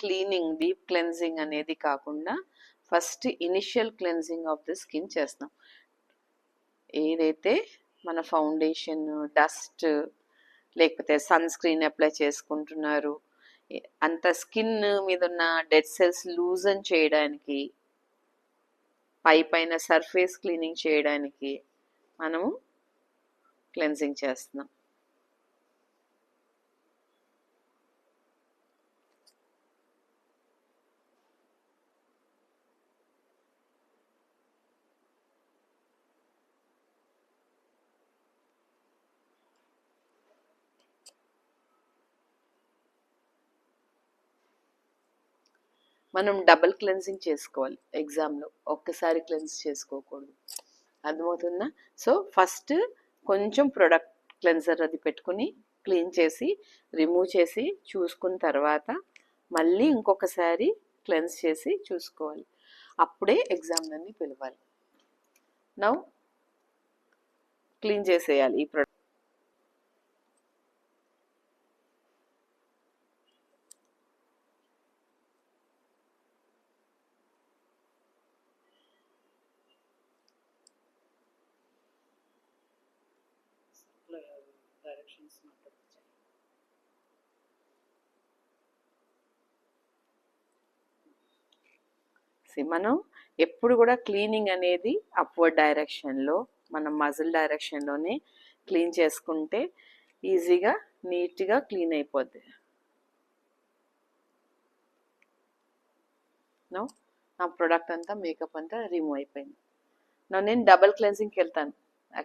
Cleaning, deep cleansing అనేది కాకుండా first initial cleansing of the skin చేస్తాం. ఏదైతే మన ఫౌండేషన్, డస్ట్, లేకపోతే సన్ స్క్రీన్ అప్లై చేసుకుంటున్నారు, అంత స్కిన్ మీద ఉన్న డెడ్ సెల్స్ లూజన్ చేయడానికి, పైన సర్ఫేస్ క్లీనింగ్ చేయడానికి మనము క్లెన్జింగ్ చేస్తున్నాం. మనం డబుల్ క్లెన్జింగ్ చేసుకోవాలి ఎగ్జామ్లో, ఒక్కసారి క్లెన్స్ చేసుకోకూడదు. అర్థమవుతుందా? సో ఫస్ట్ కొంచెం ప్రొడక్ట్ క్లెన్జర్ అది పెట్టుకుని క్లీన్ చేసి రిమూవ్ చేసి చూసుకున్న తర్వాత మళ్ళీ ఇంకొకసారి క్లెన్స్ చేసి చూసుకోవాలి. అప్పుడే ఎగ్జామ్లన్నీ పిలవాలి. నౌ క్లీన్ చేసేయాలి ఈ ప్రొడక్ట్. మనం ఎప్పుడు కూడా క్లీనింగ్ అనేది అప్వర్డ్ డైరెక్షన్లో, మనం మజిల్ డైరెక్షన్లోనే క్లీన్ చేసుకుంటే ఈజీగా నీట్గా క్లీన్ అయిపోద్ది. నా ప్రొడక్ట్ అంతా, మేకప్ అంతా రిమూవ్ అయిపోయింది. నేను డబల్ క్లెన్సింగ్కి వెళ్తాను.